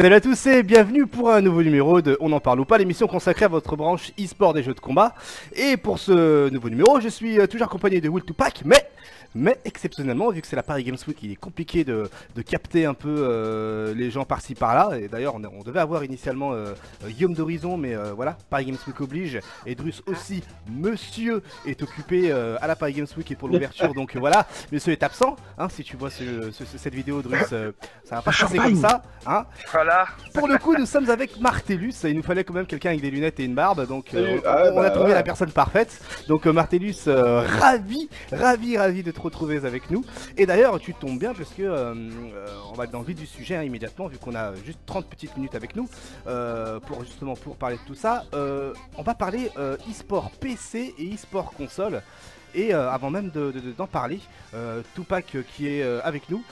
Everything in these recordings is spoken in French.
Salut à tous et bienvenue pour un nouveau numéro de On en parle ou pas, l'émission consacrée à votre branche e-sport des jeux de combat. Et pour ce nouveau numéro, je suis toujours accompagné de Will to Pack, mais exceptionnellement, vu que c'est la Paris Games Week, il est compliqué de capter un peu les gens par-ci par-là. Et d'ailleurs, on devait avoir initialement Guillaume d'Horizon, mais voilà, Paris Games Week oblige. Et Drus aussi, monsieur est occupé à la Paris Games Week et pour l'ouverture, donc voilà, monsieur est absent. Hein, si tu vois cette vidéo, Drus, ça va pas se passer comme ça. Hein. Voilà. Pour le coup, nous sommes avec Martellus. Il nous fallait quand même quelqu'un avec des lunettes et une barbe, donc on a trouvé ouais. la personne parfaite. Donc Martellus, ravi de te retrouver avec nous. Et d'ailleurs, tu tombes bien parce que on va dans le vif du sujet hein, immédiatement, vu qu'on a juste 30 petites minutes avec nous pour parler de tout ça. On va parler e-sport PC et e-sport console. Et avant même d'en parler, Tupac qui est avec nous.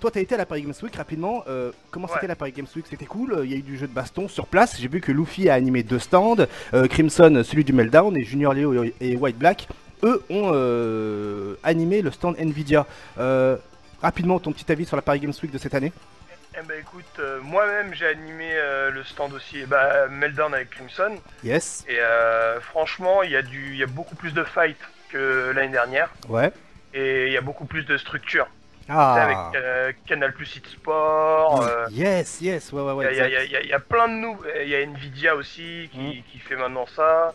Toi, t'as été à la Paris Games Week rapidement. Comment c'était la Paris Games Week? C'était cool. Il y a eu du jeu de baston sur place. J'ai vu que Luffy a animé 2 stands. Crimson, celui du Meltdown, et Junior Leo et White Black, eux, ont animé le stand Nvidia. Rapidement, ton petit avis sur la Paris Games Week de cette année? Eh ben écoute, moi-même j'ai animé le stand aussi, Meltdown avec Crimson. Yes. Et franchement, il y a beaucoup plus de fights que l'année dernière. Ouais. Et il y a beaucoup plus de structures. Ah. Avec Canal Plus e-sport. Yes, ouais. Il y a plein de nouveaux. Il y a Nvidia aussi qui fait maintenant ça.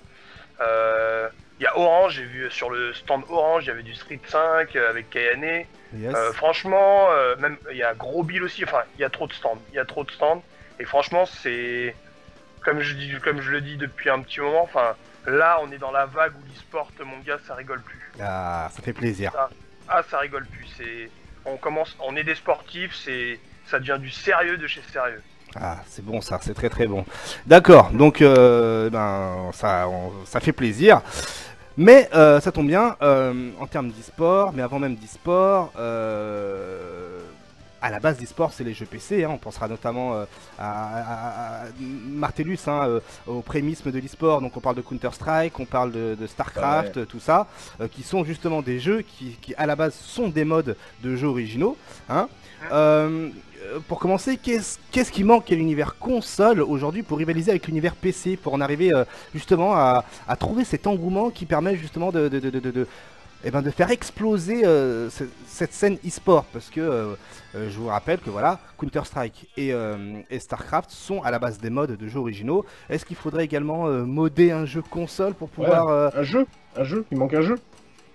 Il y a Orange, j'ai vu sur le stand Orange, il y avait du Street 5 avec Kayane. Yes. Franchement, même il y a Gros Bill aussi, enfin il y a trop de stands. Et franchement, c'est comme je le dis depuis un petit moment, enfin là on est dans la vague où l'e-sport, mon gars, ça rigole plus. Ah, ça fait plaisir. Ça rigole plus, on est des sportifs, ça devient du sérieux de chez sérieux. Ah, c'est bon ça, c'est très bon. D'accord, donc ça fait plaisir. Mais ça tombe bien, en termes d'e-sport, mais avant même d'e-sport, à la base d'e-sport c'est les jeux PC, hein, on pensera notamment à Martellus, hein, au prémisme de l'e-sport, donc on parle de Counter-Strike, on parle de Starcraft, tout ça, qui sont justement des jeux qui à la base sont des modes de jeux originaux. Hein. Pour commencer, qu'est-ce qui manque à l'univers console aujourd'hui pour rivaliser avec l'univers PC, pour en arriver justement à trouver cet engouement qui permet justement de faire exploser cette scène e-sport, parce que je vous rappelle que voilà, Counter-Strike et Starcraft sont à la base des modes de jeux originaux. Est-ce qu'il faudrait également modder un jeu console pour pouvoir... Un jeu, il manque un jeu,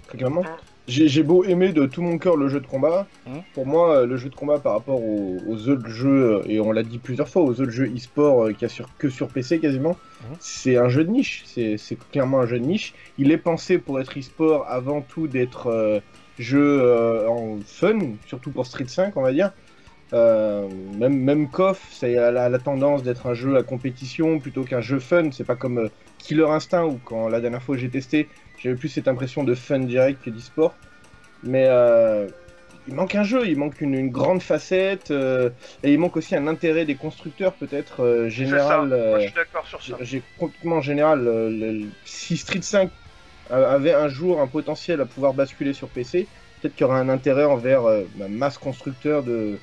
très clairement. J'ai beau aimer de tout mon cœur le jeu de combat, pour moi le jeu de combat par rapport aux autres jeux, et on l'a dit plusieurs fois, aux autres jeux e-sport qu'il y a que sur PC quasiment, c'est un jeu de niche, c'est clairement un jeu de niche. Il est pensé pour être e-sport avant tout d'être jeu en fun, surtout pour Street 5 on va dire. Même KOF, ça a la tendance d'être un jeu à compétition plutôt qu'un jeu fun. C'est pas comme Killer Instinct où quand la dernière fois j'ai testé, j'avais plus cette impression de fun direct que d'e-sport. Mais il manque un jeu, il manque une grande facette et il manque aussi un intérêt des constructeurs peut-être général. Moi, je suis d'accord sur ça. J'ai complètement général. Si Street 5 avait un jour un potentiel à pouvoir basculer sur PC, peut-être qu'il y aurait un intérêt envers masse constructeur de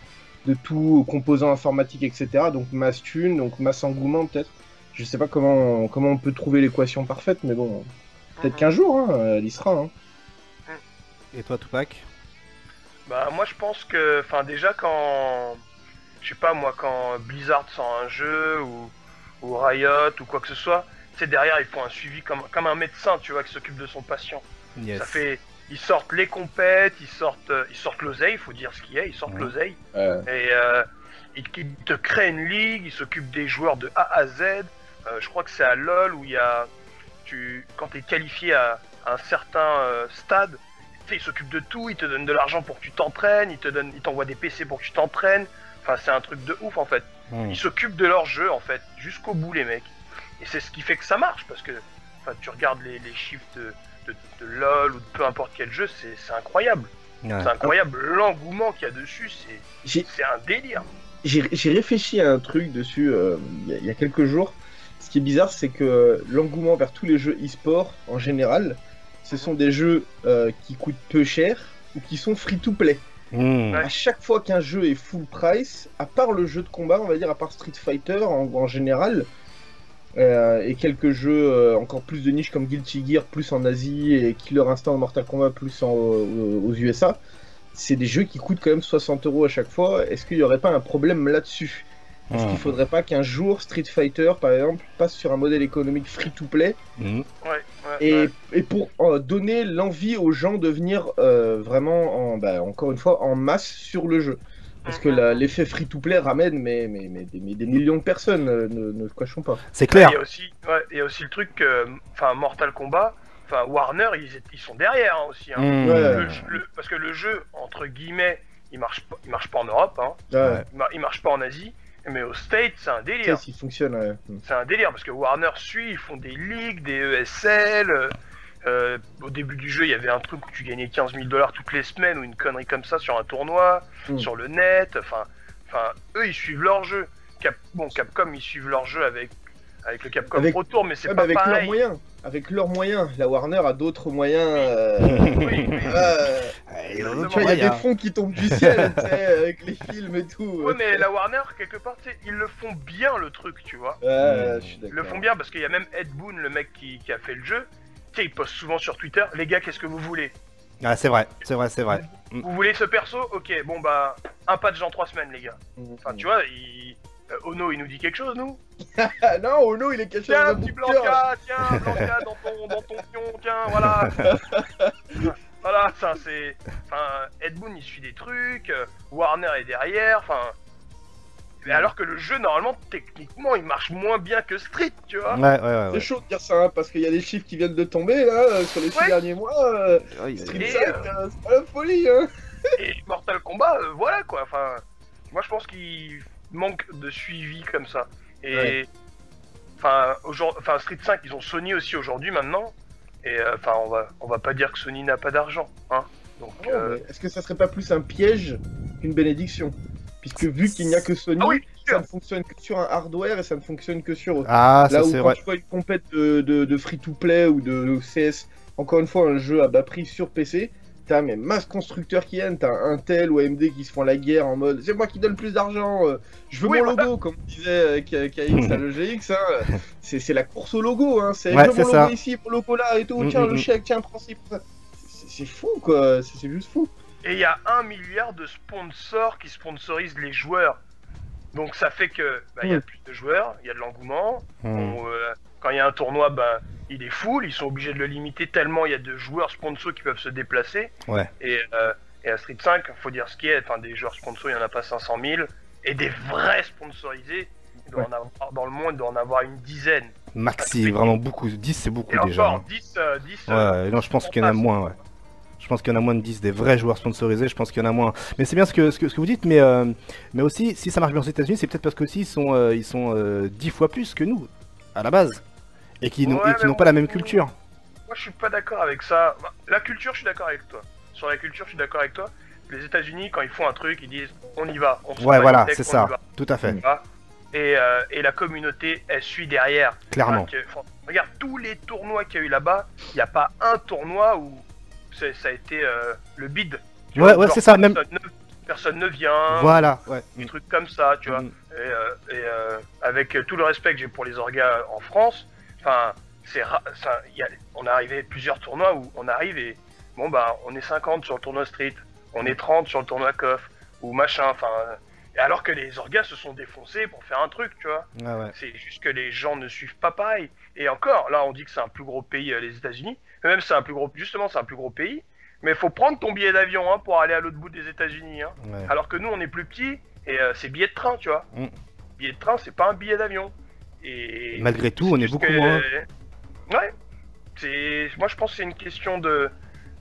tout composants informatiques, etc. Donc masse thune, donc masse engouement peut-être. Je sais pas comment on peut trouver l'équation parfaite, mais bon, peut-être qu'un jour, hein, elle y sera. Hein. Et toi, Tupac? Bah moi je pense que, enfin déjà quand, je sais pas moi, quand Blizzard sort un jeu ou Riot ou quoi que ce soit, c'est derrière ils font un suivi comme un médecin, tu vois, qui s'occupe de son patient. Yes. Ça fait, ils sortent les compètes, ils sortent l'oseille, il faut dire ce qu'il y a, ils sortent l'oseille. Et ils te créent une ligue, ils s'occupent des joueurs de A à Z. Je crois que c'est à LoL où il y a, quand t'es qualifié à un certain stade, ils s'occupent de tout, ils te donnent de l'argent pour que tu t'entraînes, ils t'envoient des PC pour que tu t'entraînes. Enfin, c'est un truc de ouf en fait. Ils s'occupent de leur jeu en fait, jusqu'au bout les mecs. Et c'est ce qui fait que ça marche, parce que tu regardes les chiffres de LoL ou de peu importe quel jeu, c'est incroyable. Ouais. C'est incroyable, l'engouement qu'il y a dessus, c'est un délire. J'ai réfléchi à un truc dessus il y a quelques jours. Ce qui est bizarre, c'est que l'engouement vers tous les jeux e-sport en général, ce sont des jeux qui coûtent peu cher ou qui sont free-to-play. À chaque fois qu'un jeu est full price, à part le jeu de combat, on va dire, à part Street Fighter en général, et quelques jeux encore plus de niche comme Guilty Gear, plus en Asie, et Killer Instinct Mortal Kombat, plus aux USA, c'est des jeux qui coûtent quand même 60 € à chaque fois. Est-ce qu'il n'y aurait pas un problème là-dessus? Est-ce qu'il ne faudrait pas qu'un jour Street Fighter, par exemple, passe sur un modèle économique free-to-play et pour donner l'envie aux gens de venir vraiment, encore une fois, en masse sur le jeu? Parce que l'effet free-to-play ramène des millions de personnes, ne cachons pas. C'est clair. Il y a aussi le truc que, Mortal Kombat, Warner, ils sont derrière aussi. Parce que le jeu, entre guillemets, il marche pas en Europe, il marche pas en Asie. Mais aux States, c'est un délire. Ça, fonctionne, c'est un délire parce que Warner suit, ils font des ligues, des ESL. Au début du jeu, il y avait un truc où tu gagnais 15 000 $ toutes les semaines ou une connerie comme ça sur un tournoi, sur le net. Eux, ils suivent leur jeu. Capcom, ils suivent leur jeu avec le Capcom Pro Tour, mais c'est pas avec pareil. Leurs moyens. Avec leurs moyens. La Warner a d'autres moyens. Il y a des fonds qui tombent du ciel, avec les films et tout. Ouais, mais la Warner, quelque part, ils le font bien, le truc, tu vois. Je suis d'accord. Ils le font bien parce qu'il y a même Ed Boon, le mec qui a fait le jeu. Tu sais, il poste souvent sur Twitter, les gars, qu'est-ce que vous voulez? Ah, c'est vrai. Vous voulez ce perso? Ok, bon bah, un patch dans 3 semaines, les gars. Tu vois, Ono, il nous dit quelque chose, nous? Non, Ono, il est caché dans un petit Blanca, Blanca dans ton pion, tiens, voilà. Voilà, ça c'est... Ed Boon, il suit des trucs, Warner est derrière, alors que le jeu, normalement, techniquement, il marche moins bien que Street, tu vois. Ouais. C'est chaud de dire ça, parce qu'il y a des chiffres qui viennent de tomber, là, sur les 6 derniers mois. Street 5, c'est pas la folie, Et Mortal Kombat, voilà, quoi. Moi, je pense qu'il manque de suivi comme ça. Et... Street 5, ils ont Sony aussi aujourd'hui, maintenant. Et, on va pas dire que Sony n'a pas d'argent, hein. Donc, est-ce que ça serait pas plus un piège qu'une bénédiction? Puisque vu qu'il n'y a que Sony, ça ne fonctionne que sur un hardware et ça ne fonctionne que sur eux. Là où quand tu vois une compète de free-to-play ou de CS, encore une fois un jeu à bas prix sur PC, t'as mais masse constructeurs qui viennent, t'as Intel ou AMD qui se font la guerre en mode c'est moi qui donne plus d'argent, je veux mon logo, comme disait KX à l'EGX, c'est la course au logo, c'est je veux mon logo ici, mon logo là et tout, tiens le chèque, tiens principe. C'est fou quoi, c'est juste fou. Et il y a 1 milliard de sponsors qui sponsorisent les joueurs. Donc ça fait que y a plus de joueurs, il y a de l'engouement. Quand il y a un tournoi, il est full, ils sont obligés de le limiter tellement il y a de joueurs sponsors qui peuvent se déplacer. Et à Street 5, faut dire ce qui est, des joueurs sponsors, il n'y en a pas 500 000. Et des vrais sponsorisés, il doit en avoir, dans le monde, il doit en avoir une dizaine. Maxi, vraiment beaucoup. 10 c'est beaucoup et déjà. Encore, 10, non, je pense qu'il y en a moins, Je pense qu'il y en a moins de 10 des vrais joueurs sponsorisés, je pense qu'il y en a moins. Mais c'est bien ce que vous dites, mais aussi, si ça marche bien aux États-Unis, c'est peut-être parce qu'aussi ils sont 10 fois plus que nous, à la base. Et qui n'ont pas la même culture. Moi je suis pas d'accord avec ça. La culture, je suis d'accord avec toi. Sur la culture, je suis d'accord avec toi. Les États-Unis, quand ils font un truc, ils disent on y va. Voilà, c'est ça, tout à fait. Et la communauté, elle suit derrière. Clairement. Regarde, tous les tournois qu'il y a eu là-bas, il n'y a pas un tournoi où ça a été le bid. C'est ça, même. Personne ne vient. Voilà, des trucs comme ça, tu vois. Et avec tout le respect que j'ai pour les orgas en France, on est arrivé plusieurs tournois où on arrive et on est 50 sur le tournoi Street, on est 30 sur le tournoi KOF ou machin, alors que les orgas se sont défoncés pour faire un truc, tu vois. C'est juste que les gens ne suivent pas pareil. Et encore, là on dit que c'est un plus gros pays, les États-Unis, même c'est un plus gros pays, mais faut prendre ton billet d'avion pour aller à l'autre bout des États-Unis, alors que nous on est plus petits et c'est billet de train, tu vois. Billet de train, c'est pas un billet d'avion. Et malgré tout, on est beaucoup moins. Moi je pense que c'est une question de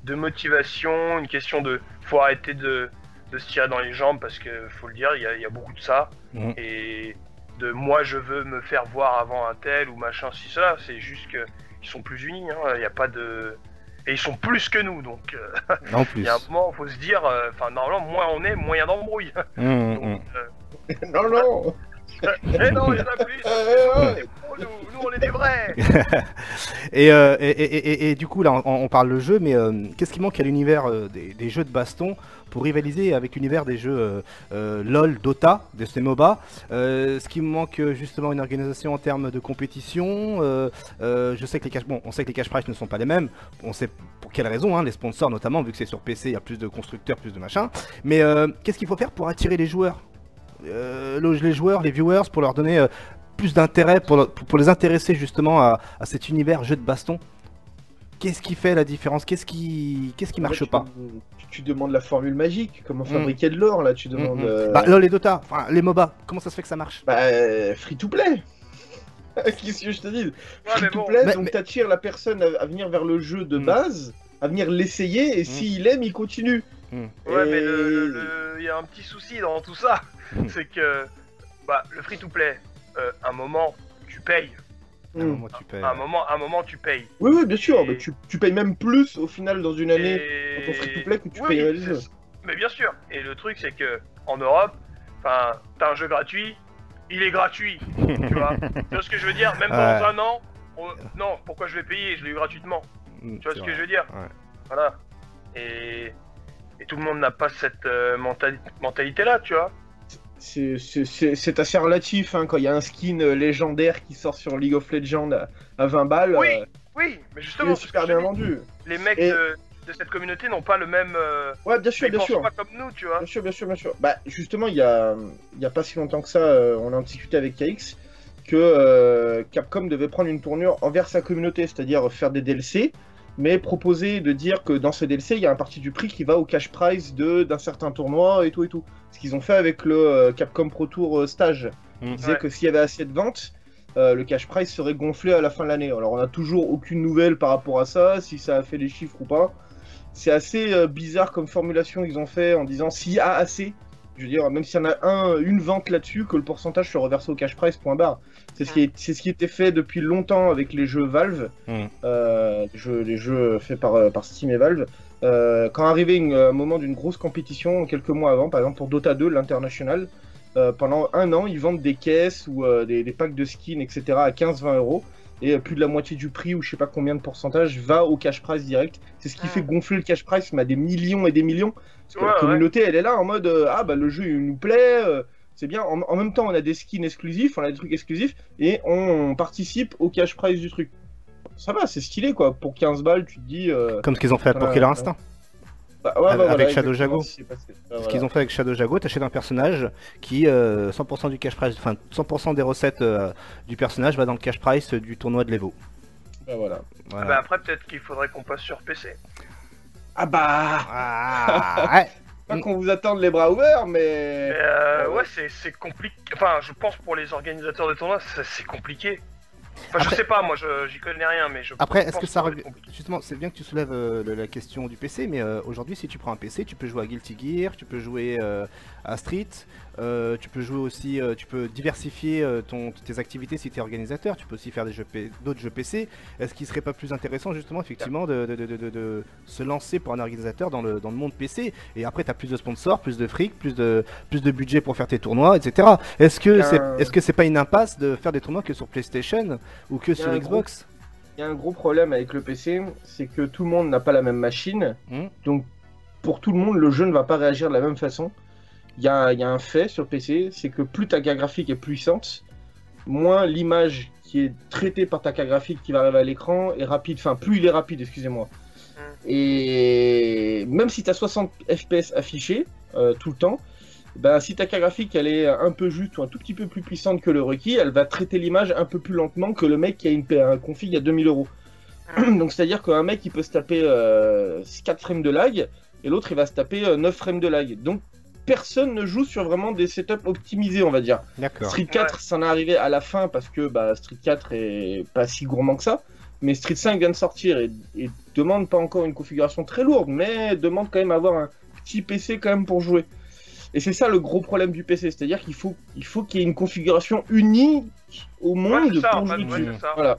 motivation, une question de... Faut arrêter de se tirer dans les jambes parce que, faut le dire, il y a beaucoup de ça. Et de moi je veux me faire voir avant un tel ou machin, si cela, c'est juste qu'ils sont plus unis, il n'y a pas de... Et ils sont plus que nous, donc il y a un moment, faut se dire, normalement, moins on est, moins il y a d'embrouille. Non. Et non, il y en a plus. Nous, on des vrais. et du coup, là, on parle de jeu, mais qu'est-ce qui manque à l'univers des jeux de baston pour rivaliser avec l'univers des jeux LoL, Dota, de ces MOBA? Ce qui manque justement une organisation en termes de compétition. Je sais que on sait que les cash prize ne sont pas les mêmes. On sait pour quelles raisons, hein, les sponsors notamment, vu que c'est sur PC, il y a plus de constructeurs, plus de machin. Mais qu'est-ce qu'il faut faire pour attirer les joueurs, les joueurs, les viewers, pour leur donner plus d'intérêt, pour les intéresser justement à cet univers jeu de baston? Qu'est-ce qui fait la différence? Qu'est-ce qui marche pas? Tu demandes la formule magique, comment fabriquer de l'or là, tu demandes... Bah LoL et Dota, enfin les MOBA, comment ça se fait que ça marche? Bah free to play. Qu'est-ce que je te dis? Free to play, donc t'attires la personne à venir vers le jeu de base, à venir l'essayer, et s'il aime, il continue. Ouais, mais il y a un petit souci dans tout ça, c'est que le free to play, un moment tu payes. À un moment tu payes. À un moment tu payes. Oui, bien sûr, mais tu payes même plus au final dans une année quand on free to play que tu payes les jeux. Mais bien sûr, et le truc c'est que en Europe, t'as un jeu gratuit, il est gratuit, tu vois. Tu vois ce que je veux dire? Même dans un an, non, pourquoi je vais payer? Je l'ai eu gratuitement. Tu vois ce que je veux dire? Voilà. Et tout le monde n'a pas cette mentalité là, tu vois. C'est assez relatif, hein, quand il y a un skin légendaire qui sort sur League of Legends à 20 balles. Oui, mais justement, c'est super bien vendu. Les mecs de cette communauté n'ont pas le même. Ouais, bien sûr, bien sûr. Pas comme nous, tu vois. Bien sûr. Bah, justement, il y a pas si longtemps que ça, on a discuté avec KX que Capcom devait prendre une tournure envers sa communauté, c'est-à-dire faire des DLC, mais proposer de dire que dans ce DLC, il y a un parti du prix qui va au cash prize d'un certain tournoi et tout. Ce qu'ils ont fait avec le Capcom Pro Tour Stage. Ils disaient que s'il y avait assez de ventes, le cash prize serait gonflé à la fin de l'année. Alors on n'a toujours aucune nouvelle par rapport à ça, si ça a fait des chiffres ou pas. C'est assez bizarre comme formulation qu'ils ont fait en disant s'il y a assez, je veux dire, même s'il y en a une vente là-dessus, que le pourcentage soit reversé au cash prize, point barre. C'est ce qui était fait depuis longtemps avec les jeux Valve, les jeux faits par Steam et Valve. Quand arrivait un moment d'une grosse compétition, quelques mois avant, par exemple pour Dota 2, l'international, pendant un an, ils vendent des caisses ou des packs de skins, etc. à 15-20 euros. Et plus de la moitié du prix, ou je sais pas combien de pourcentage, va au cash prize direct. C'est ce qui fait gonfler le cash prize, mais à des millions et des millions. Parce que la communauté, elle est là en mode le jeu il nous plaît, c'est bien. En même temps, on a des skins exclusifs, on a des trucs exclusifs, et on participe au cash prize du truc. Ça va, c'est stylé quoi. Pour 15 balles, tu te dis. Comme ce qu'ils ont fait pour Killer Instinct. Avec Shadow Jago. Ce qu'ils ont fait avec Shadow Jago, t'achètes un personnage qui 100% du cash prize, enfin 100% des recettes du personnage va dans le cash prize du tournoi de l'Evo. Voilà. Après peut-être qu'il faudrait qu'on passe sur PC. Ouais. Pas qu'on vous attende les bras ouverts, mais... c'est compliqué. Enfin, je pense pour les organisateurs de tournois, c'est compliqué. Enfin, après, je sais pas, moi j'y connais rien, mais je après, est-ce que ça revient... Justement, c'est bien que tu soulèves la question du PC, mais aujourd'hui, si tu prends un PC, tu peux jouer à Guilty Gear, tu peux jouer à Street, tu peux jouer aussi, tu peux diversifier tes activités si tu es organisateur, tu peux aussi faire d'autres jeux PC. Est-ce qu'il serait pas plus intéressant, justement, effectivement, de se lancer pour un organisateur dans le monde PC, et après, tu as plus de sponsors, plus de fric, plus de budget pour faire tes tournois, etc. Est-ce que c'est pas une impasse de faire des tournois que sur PlayStation ou que sur Xbox? Il y a un gros problème avec le PC, c'est que tout le monde n'a pas la même machine, donc pour tout le monde, le jeu ne va pas réagir de la même façon. Il y a un fait sur PC, c'est que plus ta carte graphique est puissante, moins l'image qui est traitée par ta carte graphique qui va arriver à l'écran est rapide, enfin plus il est rapide, excusez-moi. Et même si tu as 60 FPS affichés tout le temps, si ta carte graphique elle est un peu juste ou un tout petit peu plus puissante que le requis, elle va traiter l'image un peu plus lentement que le mec qui a un config à 2000 euros. Donc c'est à dire qu'un mec il peut se taper 4 frames de lag et l'autre il va se taper 9 frames de lag. Donc personne ne joue sur vraiment des setups optimisés, on va dire. Street 4 ça en est arrivé à la fin parce que Street 4 est pas si gourmand que ça, mais Street 5 vient de sortir et demande pas encore une configuration très lourde, mais demande quand même avoir un petit PC quand même pour jouer. Et c'est ça le gros problème du PC, c'est-à-dire qu'il faut qu'il y ait une configuration unique au monde pour jouer dessus. Voilà.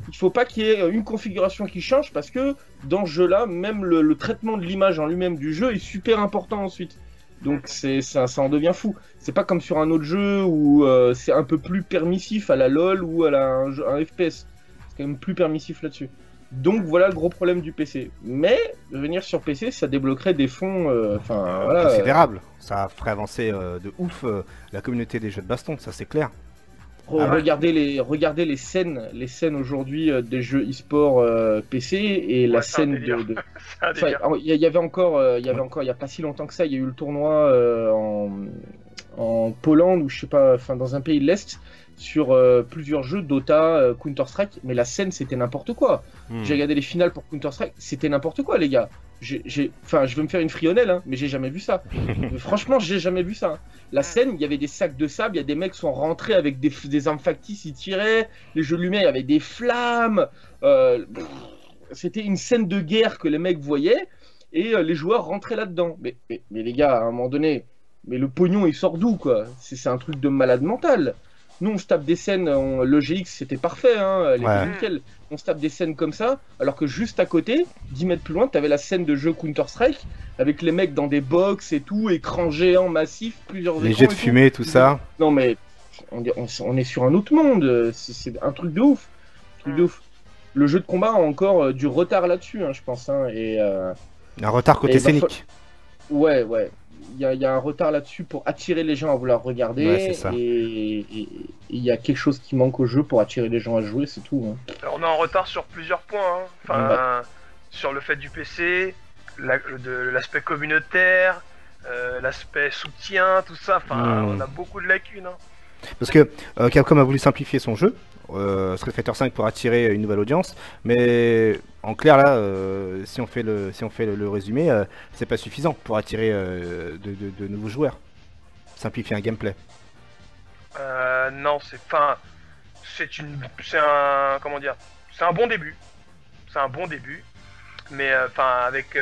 Il faut pas qu'il y ait une configuration qui change parce que dans ce jeu-là, même le traitement de l'image en lui-même du jeu est super important ensuite. Donc ça en devient fou. C'est pas comme sur un autre jeu où c'est un peu plus permissif à la LoL ou à un FPS. C'est quand même plus permissif là-dessus. Donc voilà le gros problème du PC. Mais venir sur PC, ça débloquerait des fonds voilà, considérables. Ça ferait avancer de ouf la communauté des jeux de baston, ça c'est clair. Regardez les scènes aujourd'hui des jeux e-sport PC et la scène de... Il y avait encore, il y a pas si longtemps que ça, il y a eu le tournoi en Pologne ou je sais pas, enfin dans un pays de l'Est sur plusieurs jeux Dota, Counter-Strike, mais la scène c'était n'importe quoi. J'ai regardé les finales pour Counter-Strike, c'était n'importe quoi les gars. Je vais me faire une frionnelle, hein, mais j'ai jamais vu ça. Franchement, j'ai jamais vu ça. La scène, il y avait des sacs de sable, il y a des mecs qui sont rentrés avec des armes factices, ils tiraient, les jeux de lumière, il y avait des flammes. C'était une scène de guerre que les mecs voyaient et les joueurs rentraient là-dedans. Mais les gars, à un moment donné, mais le pognon il sort d'où quoi? C'est un truc de malade mental. Nous, on se tape des scènes, le GX c'était parfait, hein, nickel. On se tape des scènes comme ça, alors que juste à côté, 10 mètres plus loin, t'avais la scène de jeu Counter-Strike, avec les mecs dans des box et tout, écran géant massif, plusieurs les jets de fumée, tout ça. Non mais, on est sur un autre monde, c'est un truc de ouf. Le jeu de combat a encore du retard là-dessus, hein, je pense. Hein, un retard côté scénique. Ouais. Il y a un retard là-dessus pour attirer les gens à vouloir regarder. Ouais, c'est ça. Et il y a quelque chose qui manque au jeu pour attirer les gens à jouer, c'est tout. Hein. Alors, on est en retard sur plusieurs points. Hein. Enfin, sur le fait du PC, l'aspect communautaire, l'aspect soutien, tout ça. Enfin, on a beaucoup de lacunes. Hein. Parce que Capcom a voulu simplifier son jeu, Street Fighter V, pour attirer une nouvelle audience, mais en clair là, si on fait le résumé, c'est pas suffisant pour attirer de nouveaux joueurs. Simplifier un gameplay. Non, c'est un bon début. C'est un bon début, mais avec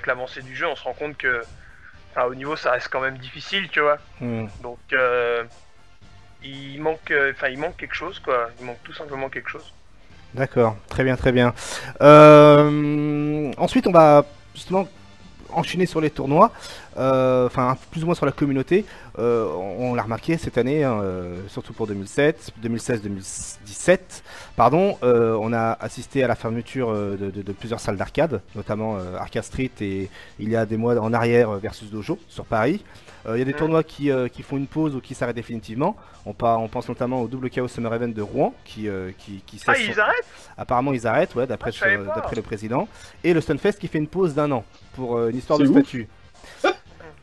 l'avancée du jeu, on se rend compte que au niveau ça reste quand même difficile, tu vois. Donc il manque quelque chose, quoi. Il manque tout simplement quelque chose. D'accord, très bien. Ensuite, on va justement enchaîner sur les tournois, plus ou moins sur la communauté. On l'a remarqué cette année, hein, surtout pour 2016-2017, pardon, on a assisté à la fermeture de plusieurs salles d'arcade, notamment Arcade Street et il y a des mois en arrière Versus Dojo sur Paris. Il y a des tournois qui font une pause ou qui s'arrêtent définitivement. On pense notamment au Double Chaos Summer Event de Rouen qui ils arrêtent. Apparemment ils arrêtent, ouais, d'après le président. Et le Stunfest qui fait une pause d'un an pour une histoire de statut.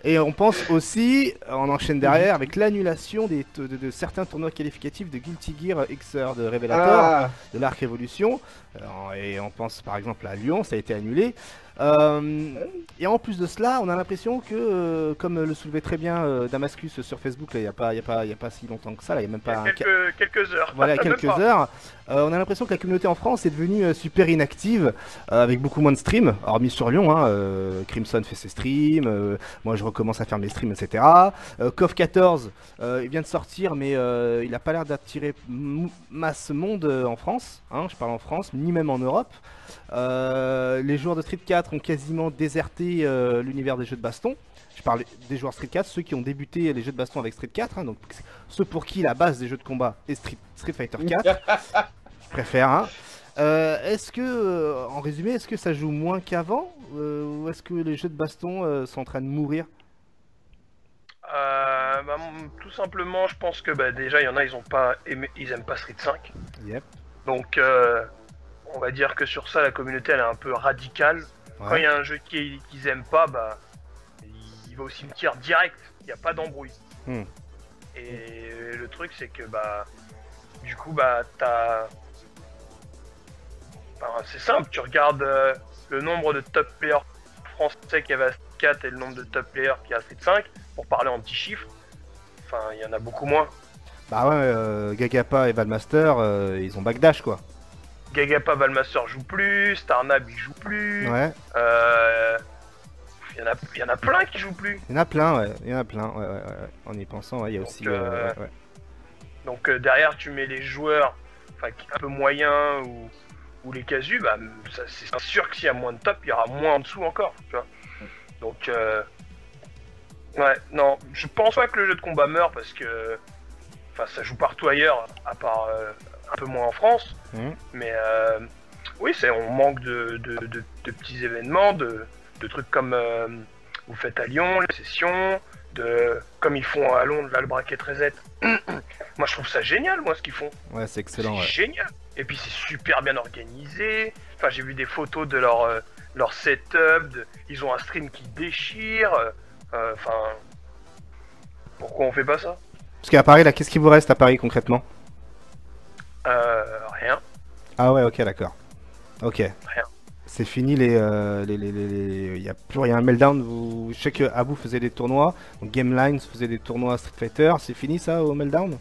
Et on pense aussi, on enchaîne derrière avec l'annulation de certains tournois qualificatifs de Guilty Gear Xrd de Revelator, de l'Arc Révolution. Et on pense par exemple à Lyon, ça a été annulé. Et en plus de cela, on a l'impression que, comme le soulevait très bien Damascus sur Facebook, il n'y a pas si longtemps que ça, il n'y a même pas quelques heures. Voilà, quelques heures. On a l'impression que la communauté en France est devenue super inactive, avec beaucoup moins de streams, hormis sur Lyon. Crimson fait ses streams, moi je recommence à faire mes streams, etc. KOF 14, il vient de sortir, mais il n'a pas l'air d'attirer masse monde en France. Je parle en France, ni même en Europe. Les joueurs de Street 4 ont quasiment déserté l'univers des jeux de baston. Je parle des joueurs Street 4, ceux qui ont débuté les jeux de baston avec Street 4, donc ceux pour qui la base des jeux de combat est Street Fighter 4. Je préfère. Est-ce que, en résumé, est-ce que ça joue moins qu'avant ou est-ce que les jeux de baston sont en train de mourir? Tout simplement, je pense que déjà il y en a, ils aiment pas Street 5. Yep. Donc on va dire que sur ça, la communauté elle est un peu radicale. Ouais. Quand il y a un jeu qu'ils aiment pas, il va au cimetière direct. Il n'y a pas d'embrouille. Et le truc c'est que du coup c'est simple. Tu regardes le nombre de top players français qu'il y avait à Street 4 et le nombre de top players qu'il y a à Street 5 pour parler en petits chiffres. Enfin, il y en a beaucoup moins. Bah ouais, Gagapa et Valmaster, ils ont backdash quoi. Gagapa, Valmaster joue plus, Starnab il joue plus. Ouais. Il y en a plein qui jouent plus. Il y en a plein, ouais. En y pensant, il y a aussi. Donc derrière, tu mets les joueurs, un peu moyens ou les casus, c'est sûr que s'il y a moins de top, il y aura moins en dessous encore. Tu vois. Donc Ouais, non, je pense pas que le jeu de combat meurt parce que... Enfin, ça joue partout ailleurs, à part un peu moins en France. Mais oui, on manque de petits événements, de trucs comme vous faites à Lyon, les sessions, comme ils font à Londres, là, le bracket reset. Moi, je trouve ça génial, moi, ce qu'ils font. Ouais, c'est excellent. C'est génial. Et puis, c'est super bien organisé. Enfin, j'ai vu des photos de leur setup. Ils ont un stream qui déchire. Enfin, pourquoi on fait pas ça? Parce qu'à Paris, là, qu'est-ce qui vous reste à Paris concrètement? Rien. Ah ouais, ok, d'accord. Ok. Rien. C'est fini il y a plus rien. Meltdown, je sais que Abou faisait des tournois, donc Gamelines faisait des tournois Street Fighter. C'est fini ça au Meltdown?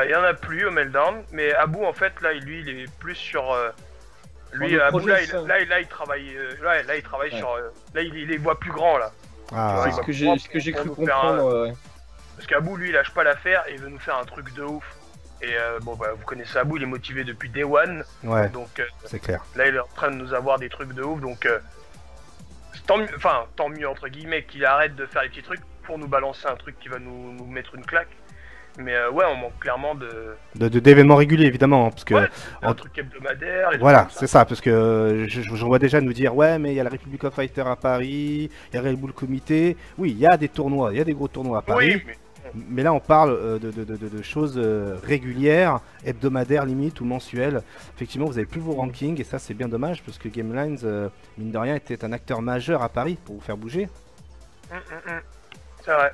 Il y en a plus au Meltdown, mais Abou en fait là, lui, il est plus sur. Lui, Abou là, il travaille. Là, il travaille sur. Là, il les voit plus grands là. Ah. C'est ce que j'ai cru comprendre. Parce qu'Abou, lui, il lâche pas l'affaire et il veut nous faire un truc de ouf. Et bon, bah, vous connaissez Abou, il est motivé depuis Day One. Ouais, donc c'est clair. Là, il est en train de nous avoir des trucs de ouf. Donc, tant mieux, entre guillemets, qu'il arrête de faire les petits trucs pour nous balancer un truc qui va nous mettre une claque. Mais ouais, on manque clairement d'événements réguliers, évidemment. Parce que, un truc hebdomadaire. Voilà, c'est ça. Parce que je vois déjà nous dire, ouais, mais il y a la Republic of Fighter à Paris, il y a Red Bull Comité. Oui, il y a des tournois, il y a des gros tournois à Paris. Oui, mais là, on parle de choses régulières, hebdomadaires limite ou mensuelles. Effectivement, vous avez plus vos rankings et ça, c'est bien dommage parce que Gamelines, mine de rien, était un acteur majeur à Paris pour vous faire bouger. C'est vrai.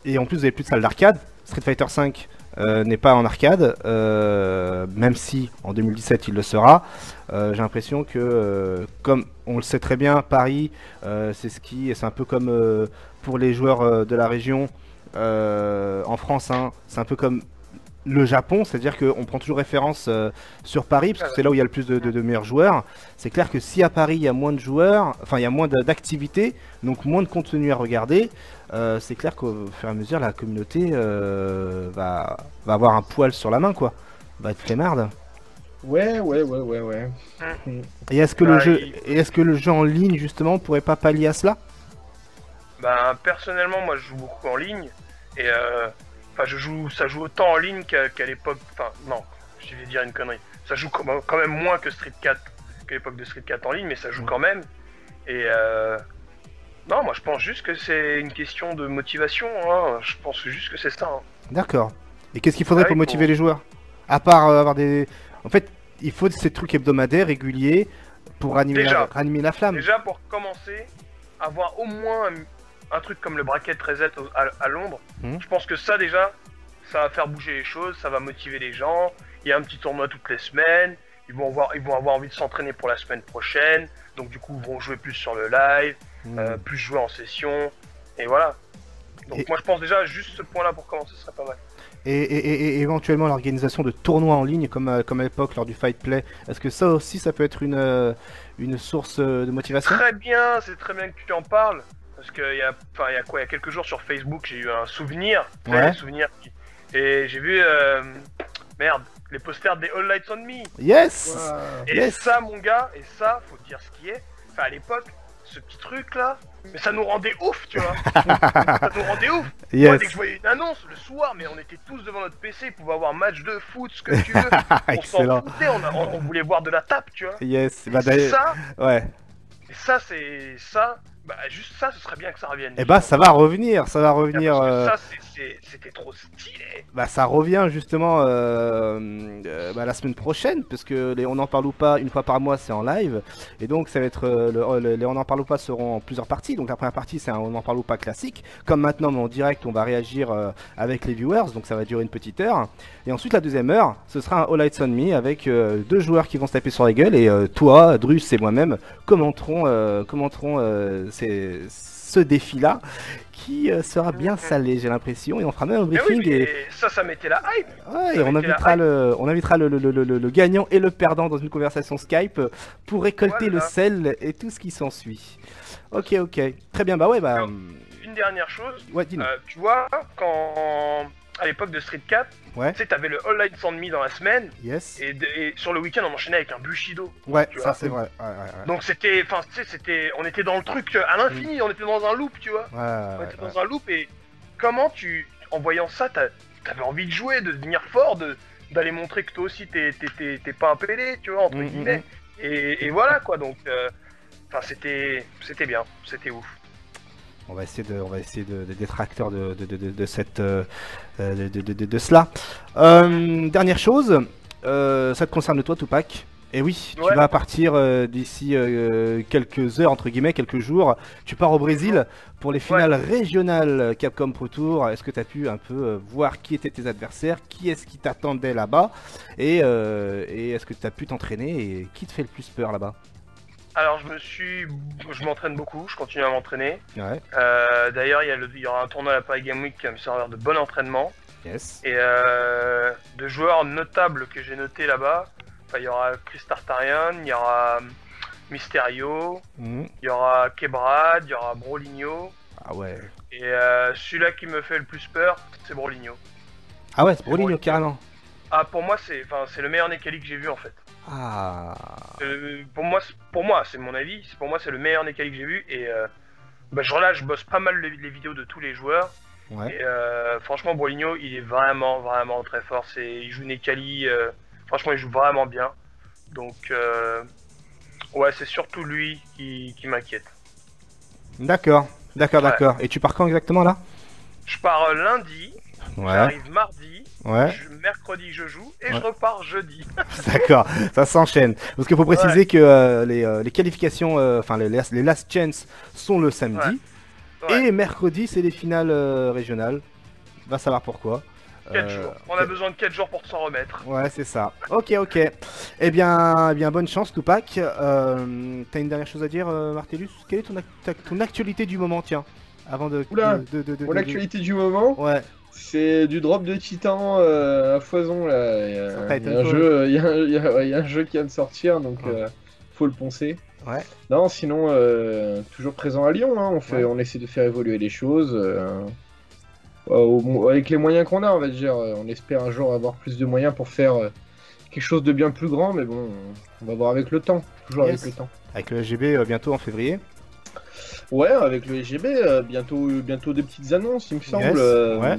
Et en plus, vous avez plus de salle d'arcade. Street Fighter V n'est pas en arcade, même si en 2017 il le sera. J'ai l'impression que, comme on le sait très bien, Paris, c'est un peu comme pour les joueurs de la région en France, hein, c'est un peu comme le Japon, c'est-à-dire qu'on prend toujours référence sur Paris, parce que c'est là où il y a le plus de meilleurs joueurs. C'est clair que si à Paris il y a moins de joueurs, enfin il y a moins d'activités, donc moins de contenu à regarder, c'est clair qu'au fur et à mesure la communauté va avoir un poil sur la main, quoi. Va être flemmarde. Ouais. Et est-ce que le jeu en ligne justement pourrait pas pallier à cela? Ben personnellement, moi je joue beaucoup en ligne et enfin, ça joue autant en ligne qu'à l'époque. Enfin, non, je vais dire une connerie. Ça joue quand même moins que Street 4, qu'à l'époque de Street 4 en ligne, mais ça joue quand même. Et non, moi je pense juste que c'est une question de motivation. Hein. Je pense juste que c'est ça. Hein. D'accord. Et qu'est-ce qu'il faudrait pour motiver les joueurs? À part avoir des. En fait, il faut ces trucs hebdomadaires, réguliers, pour ranimer la flamme. Déjà, pour commencer, avoir au moins un truc comme le bracket reset à Londres, je pense que ça déjà, ça va faire bouger les choses, ça va motiver les gens. Il y a un petit tournoi toutes les semaines, ils vont avoir envie de s'entraîner pour la semaine prochaine, donc du coup ils vont jouer plus sur le live, plus jouer en session, et voilà. Donc moi je pense déjà juste ce point là pour commencer, ce serait pas mal. Et éventuellement l'organisation de tournois en ligne comme à l'époque lors du Fight Play, est-ce que ça aussi ça peut être une source de motivation? Très bien, c'est très bien que tu en parles. Parce qu'il y a quelques jours sur Facebook, j'ai eu un souvenir. Et j'ai vu, les posters des All Lights on Me. Yes. Wow. Et ça, mon gars, faut dire ce qui est. Enfin, à l'époque, ce petit truc là, mais ça nous rendait ouf, tu vois. Ça nous rendait ouf. Yes. Moi, dès que je voyais une annonce le soir, mais on était tous devant notre PC pour avoir un match de foot, ce que tu veux. On s'en foutait, on voulait voir de la tape, tu vois. Yes. Ça, ouais. Et ça, c'est ça. Bah juste ça, ce serait bien que ça revienne. Et bah ça va revenir, Parce que ça, c'était trop stylé. Bah ça revient justement la semaine prochaine, parce que les On en parle ou pas, une fois par mois c'est en live. Et donc ça va être les On en parle ou pas seront en plusieurs parties. Donc la première partie c'est un On en parle ou pas classique. Comme maintenant mais en direct on va réagir avec les viewers, donc ça va durer une petite heure. Et ensuite la deuxième heure, ce sera un All Lights on Me avec deux joueurs qui vont se taper sur la gueule. Et toi, Drus et moi-même commenterons ce défi-là qui sera bien salé, j'ai l'impression, et on fera même un briefing. Oui, et ça mettait la hype. Ouais, et on invitera le gagnant et le perdant dans une conversation Skype pour récolter le sel et tout ce qui s'ensuit. Ok, très bien, bah ouais, bah. Une dernière chose, ouais, dis-nous. tu vois, quand à l'époque de Street 4, tu sais, t'avais le All Light Sand Me dans la semaine, et sur le week-end, on enchaînait avec un Bushido. Ouais, ça c'est vrai. Donc c'était, enfin, tu sais, on était dans le truc à l'infini, on était dans un loop, tu vois. On était dans un loop, et comment en voyant ça, t'avais envie de jouer, de devenir fort, d'aller montrer que toi aussi t'es pas un PD, tu vois, entre guillemets. Et voilà quoi, donc, enfin, c'était bien, c'était ouf. On va essayer d'être acteur de cela. Dernière chose, ça te concerne toi, Tupac. Et oui, tu vas partir d'ici quelques heures, entre guillemets, quelques jours. Tu pars au Brésil pour les finales régionales Capcom Pro Tour. Est-ce que tu as pu un peu voir qui étaient tes adversaires, qui est-ce qui t'attendait là-bas, et est-ce que tu as pu t'entraîner, et qui te fait le plus peur là-bas? Alors je m'entraîne beaucoup, je continue à m'entraîner. D'ailleurs il y aura un tournoi à la Paris Game Week qui va me servir de bon entraînement. Et de joueurs notables que j'ai notés là-bas, il y aura Chris Tartarian, il y aura Mysterio, il y aura Kebrad, il y aura Brolinho. Ah ouais. Et celui-là qui me fait le plus peur, c'est Brolinho. Ah ouais, c'est Brolinho carrément. Ah pour moi c'est le meilleur Nekali que j'ai vu en fait. Ah. Pour moi, c'est mon avis. Pour moi, c'est le meilleur Nekali que j'ai vu. Et je bosse pas mal les vidéos de tous les joueurs. Et franchement, Brolinho, il est vraiment très fort. Il joue Nekali. Franchement, il joue vraiment bien. Donc, ouais, c'est surtout lui qui m'inquiète. D'accord. Et tu pars quand exactement là? Je pars lundi. J'arrive mardi. Mercredi je joue et je repars jeudi. D'accord, ça s'enchaîne. Parce qu'il faut préciser que les qualifications, enfin les last chance sont le samedi. Et mercredi c'est les finales régionales. Va savoir pourquoi. 4 jours. On a besoin de 4 jours pour s'en remettre. Ouais, c'est ça. Ok. Eh bien, bonne chance Tupac. T'as une dernière chose à dire, Martellus? Quelle est ton actualité du moment, tiens, avant de... Mon actualité du moment. Ouais. C'est du drop de Titan à foison là. Il y a un jeu qui vient de sortir, donc faut le poncer. Non, sinon toujours présent à Lyon, hein, on essaie de faire évoluer les choses avec les moyens qu'on a, on va dire. On espère un jour avoir plus de moyens pour faire quelque chose de bien plus grand, mais bon, on va voir avec le temps. Toujours avec le temps. Avec le SGB bientôt en février. Ouais, avec le SGB, bientôt des petites annonces, il me semble. De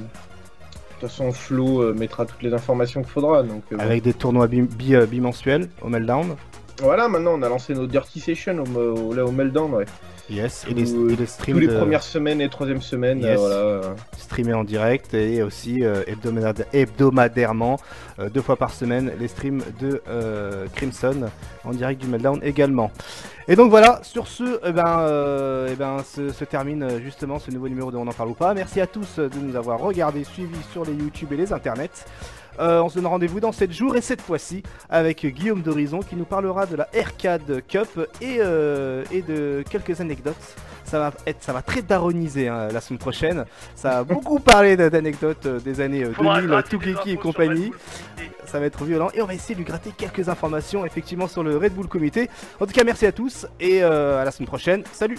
toute façon, Flo mettra toutes les informations qu'il faudra. Donc, avec des tournois bimensuels au Meltdown. Voilà, maintenant on a lancé nos Dirty Sessions au Meltdown, et les streams tous les premières semaines et troisième semaine, streamés en direct, et aussi hebdomadairement, 2 fois par semaine, les streams de Crimson en direct du Meltdown également. Et donc voilà, sur ce, se termine justement ce nouveau numéro de On en parle ou pas. Merci à tous de nous avoir regardés, suivis sur les YouTube et les internets. On se donne rendez-vous dans 7 jours, et cette fois-ci avec Guillaume d'Horizon qui nous parlera de la Arcade Cup et de quelques anecdotes. Ça va très daroniser la semaine prochaine. Ça va beaucoup parler d'anecdotes des années 2000, Toukiki et compagnie. Ça va être violent, et on va essayer de lui gratter quelques informations effectivement sur le Red Bull Comité. En tout cas, merci à tous, et à la semaine prochaine. Salut!